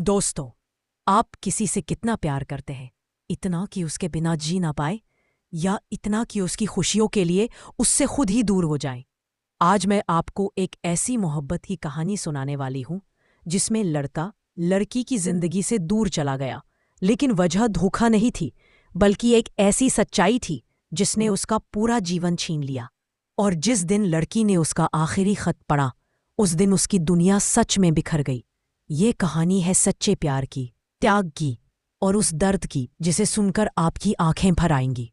दोस्तों, आप किसी से कितना प्यार करते हैं? इतना कि उसके बिना जी ना पाए, या इतना कि उसकी खुशियों के लिए उससे खुद ही दूर हो जाएं? आज मैं आपको एक ऐसी मोहब्बत की कहानी सुनाने वाली हूं जिसमें लड़का लड़की की जिंदगी से दूर चला गया, लेकिन वजह धोखा नहीं थी, बल्कि एक ऐसी सच्चाई थी जिसने उसका पूरा जीवन छीन लिया। और जिस दिन लड़की ने उसका आखिरी खत पढ़ा, उस दिन उसकी दुनिया सच में बिखर गई। ये कहानी है सच्चे प्यार की, त्याग की और उस दर्द की जिसे सुनकर आपकी आंखें भर आएंगी।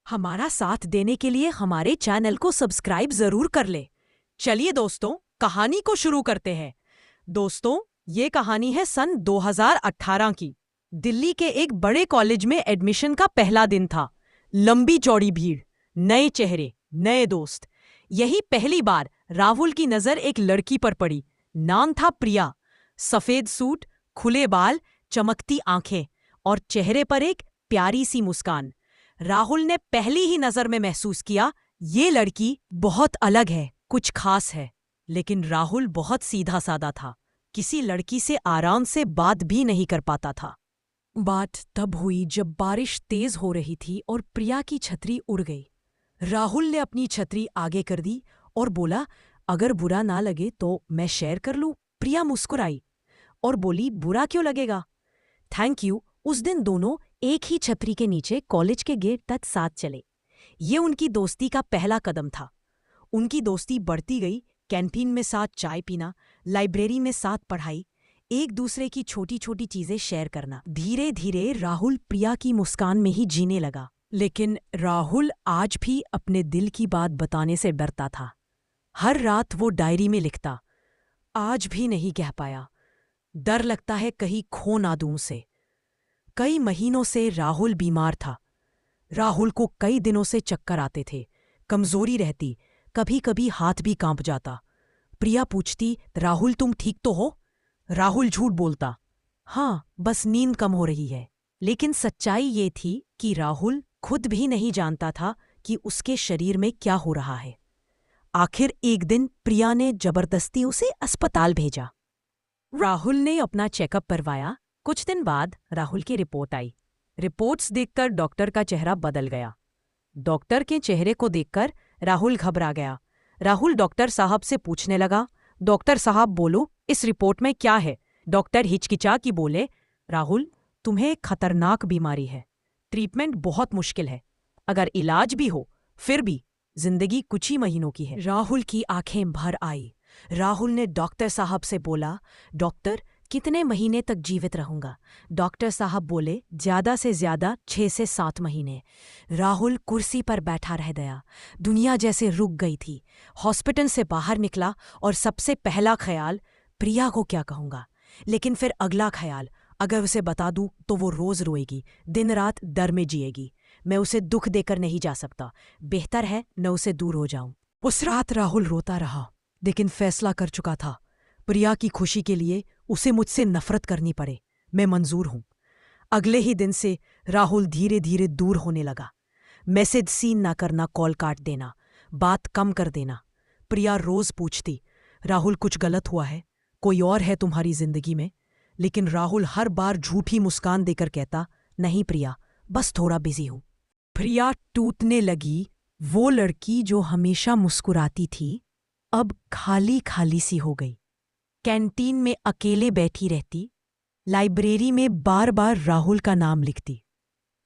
हमारा साथ देने के लिए हमारे चैनल को सब्सक्राइब जरूर कर ले। चलिए दोस्तों, कहानी को शुरू करते हैं। दोस्तों, ये कहानी है सन 2018 की। दिल्ली के एक बड़े कॉलेज में एडमिशन का पहला दिन था। लंबी चौड़ी भीड़, नए चेहरे, नए दोस्त। यही पहली बार राहुल की नजर एक लड़की पर पड़ी। नाम था प्रिया। सफेद सूट, खुले बाल, चमकती आंखें और चेहरे पर एक प्यारी सी मुस्कान। राहुल ने पहली ही नजर में महसूस किया, ये लड़की बहुत अलग है, कुछ खास है। लेकिन राहुल बहुत सीधा साधा था, किसी लड़की से आराम से बात भी नहीं कर पाता था। बात तब हुई जब बारिश तेज हो रही थी और प्रिया की छतरी उड़ गई। राहुल ने अपनी छतरी आगे कर दी और बोला, अगर बुरा ना लगे तो मैं शेयर कर लूं। प्रिया मुस्कुराई और बोली, बुरा क्यों लगेगा? Thank you. उस दिन दोनों एक ही छतरी के नीचे कॉलेज के गेट तक साथ चले। ये उनकी दोस्ती का पहला कदम था। उनकी दोस्ती बढ़ती गई। कैंटीन में साथ चाय पीना, लाइब्रेरी में साथ पढ़ाई, एक दूसरे की छोटी छोटी चीजें शेयर करना। धीरे धीरे राहुल प्रिया की मुस्कान में ही जीने लगा। लेकिन राहुल आज भी अपने दिल की बात बताने से डरता था। हर रात वो डायरी में लिखता, आज भी नहीं कह पाया, डर लगता है कहीं खो ना दूं उसे। कई महीनों से राहुल बीमार था। राहुल को कई दिनों से चक्कर आते थे, कमजोरी रहती, कभी कभी हाथ भी कांप जाता। प्रिया पूछती, राहुल तुम ठीक तो हो? राहुल झूठ बोलता, हाँ बस नींद कम हो रही है। लेकिन सच्चाई ये थी कि राहुल खुद भी नहीं जानता था कि उसके शरीर में क्या हो रहा है। आखिर एक दिन प्रिया ने जबरदस्ती उसे अस्पताल भेजा। राहुल ने अपना चेकअप करवाया। कुछ दिन बाद राहुल की रिपोर्ट आई। रिपोर्ट्स देखकर डॉक्टर का चेहरा बदल गया। डॉक्टर के चेहरे को देखकर राहुल घबरा गया। राहुल डॉक्टर साहब से पूछने लगा, डॉक्टर साहब बोलो, इस रिपोर्ट में क्या है? डॉक्टर हिचकिचा की बोले, राहुल तुम्हें एक खतरनाक बीमारी है, ट्रीटमेंट बहुत मुश्किल है, अगर इलाज भी हो फिर भी जिंदगी कुछ ही महीनों की है। राहुल की आंखें भर आई। राहुल ने डॉक्टर साहब से बोला, डॉक्टर कितने महीने तक जीवित रहूंगा? डॉक्टर साहब बोले, ज्यादा से ज्यादा 6 से 7 महीने। राहुल कुर्सी पर बैठा रह गया। दुनिया जैसे रुक गई थी। हॉस्पिटल से बाहर निकला और सबसे पहला ख्याल, प्रिया को क्या कहूंगा? लेकिन फिर अगला ख्याल, अगर उसे बता दूं तो वो रोज रोएगी, दिन रात डर में जिएगी। मैं उसे दुख देकर नहीं जा सकता, बेहतर है मैं उसे दूर हो जाऊं। उस रात राहुल रोता रहा, लेकिन फैसला कर चुका था। प्रिया की खुशी के लिए उसे मुझसे नफरत करनी पड़े, मैं मंजूर हूं। अगले ही दिन से राहुल धीरे धीरे दूर होने लगा। मैसेज सीन ना करना, कॉल काट देना, बात कम कर देना। प्रिया रोज पूछती, राहुल कुछ गलत हुआ है? कोई और है तुम्हारी जिंदगी में? लेकिन राहुल हर बार झूठी मुस्कान देकर कहता, नहीं प्रिया, बस थोड़ा बिजी हूं। प्रिया टूटने लगी। वो लड़की जो हमेशा मुस्कुराती थी, अब खाली खाली सी हो गई। कैंटीन में अकेले बैठी रहती, लाइब्रेरी में बार बार राहुल का नाम लिखती,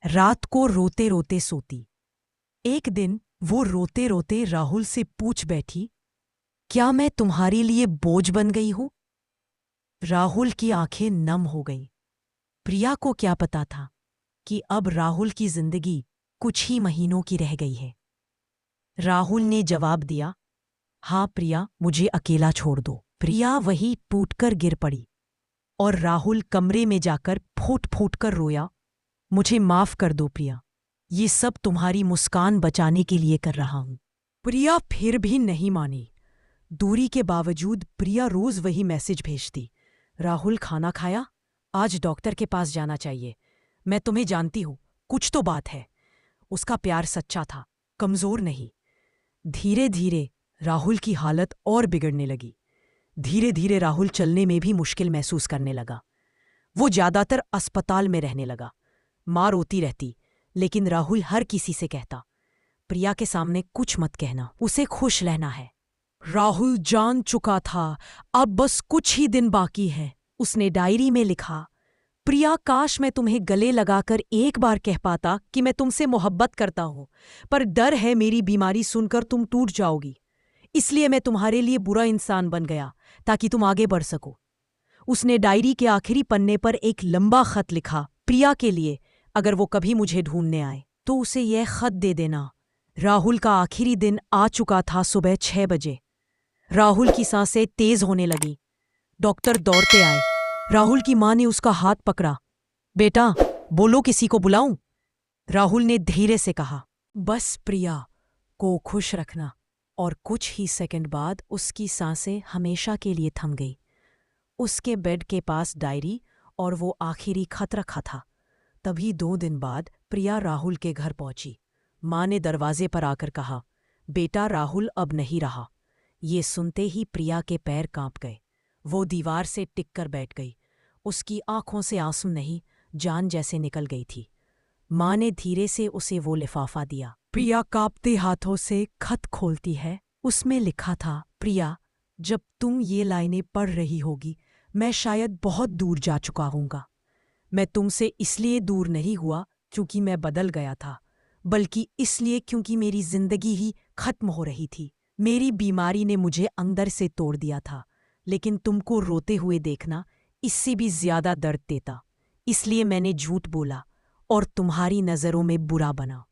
रात को रोते रोते सोती। एक दिन वो रोते रोते राहुल से पूछ बैठी, क्या मैं तुम्हारे लिए बोझ बन गई हूं? राहुल की आंखें नम हो गईं। प्रिया को क्या पता था कि अब राहुल की जिंदगी कुछ ही महीनों की रह गई है। राहुल ने जवाब दिया, हाँ प्रिया, मुझे अकेला छोड़ दो। प्रिया वही टूटकर गिर पड़ी और राहुल कमरे में जाकर फूट फूट कर रोया, मुझे माफ कर दो प्रिया, ये सब तुम्हारी मुस्कान बचाने के लिए कर रहा हूं। प्रिया फिर भी नहीं मानी। दूरी के बावजूद प्रिया रोज वही मैसेज भेजती, राहुल खाना खाया? आज डॉक्टर के पास जाना चाहिए। मैं तुम्हें जानती हूं, कुछ तो बात है। उसका प्यार सच्चा था, कमजोर नहीं। धीरे धीरे राहुल की हालत और बिगड़ने लगी। धीरे धीरे राहुल चलने में भी मुश्किल महसूस करने लगा। वो ज्यादातर अस्पताल में रहने लगा। माँ रोती रहती, लेकिन राहुल हर किसी से कहता, प्रिया के सामने कुछ मत कहना, उसे खुश रहना है। राहुल जान चुका था अब बस कुछ ही दिन बाकी है। उसने डायरी में लिखा, प्रिया, काश मैं तुम्हें गले लगाकर एक बार कह पाता कि मैं तुमसे मोहब्बत करता हूं, पर डर है मेरी बीमारी सुनकर तुम टूट जाओगी। इसलिए मैं तुम्हारे लिए बुरा इंसान बन गया ताकि तुम आगे बढ़ सको। उसने डायरी के आखिरी पन्ने पर एक लंबा खत लिखा, प्रिया के लिए, अगर वो कभी मुझे ढूंढने आए तो उसे यह खत दे देना। राहुल का आखिरी दिन आ चुका था। सुबह 6 बजे राहुल की सांसें तेज होने लगी। डॉक्टर दौड़ते आए। राहुल की मां ने उसका हाथ पकड़ा। बेटा, बोलो, किसी को बुलाऊं? राहुल ने धीरे से कहा, बस प्रिया को खुश रखना। और कुछ ही सेकंड बाद उसकी सांसें हमेशा के लिए थम गई। उसके बेड के पास डायरी और वो आखिरी खत रखा था। तभी 2 दिन बाद प्रिया राहुल के घर पहुंची। मां ने दरवाजे पर आकर कहा, बेटा, राहुल अब नहीं रहा। ये सुनते ही प्रिया के पैर कांप गए। वो दीवार से टिक कर बैठ गई। उसकी आंखों से आंसू नहीं, जान जैसे निकल गई थी। मां ने धीरे से उसे वो लिफाफा दिया। प्रिया कांपते हाथों से खत खोलती है। उसमें लिखा था, प्रिया, जब तुम ये लाइनें पढ़ रही होगी मैं शायद बहुत दूर जा चुका हूँगा। मैं तुमसे इसलिए दूर नहीं हुआ क्योंकि मैं बदल गया था, बल्कि इसलिए क्योंकि मेरी जिंदगी ही खत्म हो रही थी। मेरी बीमारी ने मुझे अंदर से तोड़ दिया था, लेकिन तुमको रोते हुए देखना इससे भी ज्यादा दर्द देता। इसलिए मैंने झूठ बोला और तुम्हारी नज़रों में बुरा बना,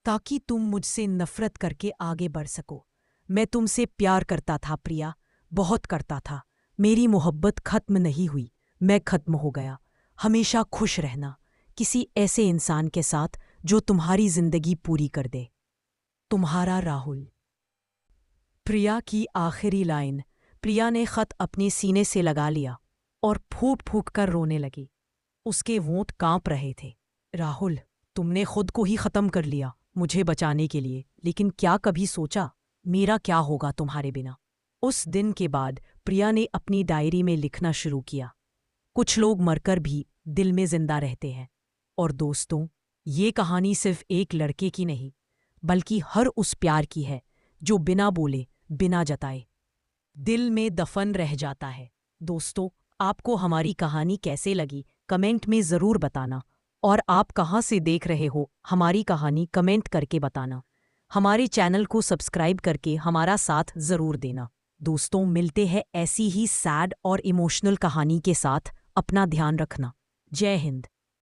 ताकि तुम मुझसे नफरत करके आगे बढ़ सको। मैं तुमसे प्यार करता था प्रिया, बहुत करता था। मेरी मोहब्बत खत्म नहीं हुई, मैं खत्म हो गया। हमेशा खुश रहना, किसी ऐसे इंसान के साथ जो तुम्हारी जिंदगी पूरी कर दे। तुम्हारा राहुल। प्रिया की आखिरी लाइन। प्रिया ने खत अपने सीने से लगा लिया और फूट फूट कर रोने लगी। उसके होंठ कांप रहे थे। राहुल, तुमने खुद को ही खत्म कर लिया मुझे बचाने के लिए, लेकिन क्या कभी सोचा मेरा क्या होगा तुम्हारे बिना? उस दिन के बाद प्रिया ने अपनी डायरी में लिखना शुरू किया, कुछ लोग मरकर भी दिल में जिंदा रहते हैं। और दोस्तों, ये कहानी सिर्फ एक लड़के की नहीं, बल्कि हर उस प्यार की है जो बिना बोले, बिना जताए दिल में दफन रह जाता है। दोस्तों, आपको हमारी कहानी कैसे लगी कमेंट में ज़रूर बताना, और आप कहाँ से देख रहे हो हमारी कहानी कमेंट करके बताना। हमारे चैनल को सब्सक्राइब करके हमारा साथ ज़रूर देना। दोस्तों, मिलते हैं ऐसी ही सैड और इमोशनल कहानी के साथ। अपना ध्यान रखना। जय हिंद।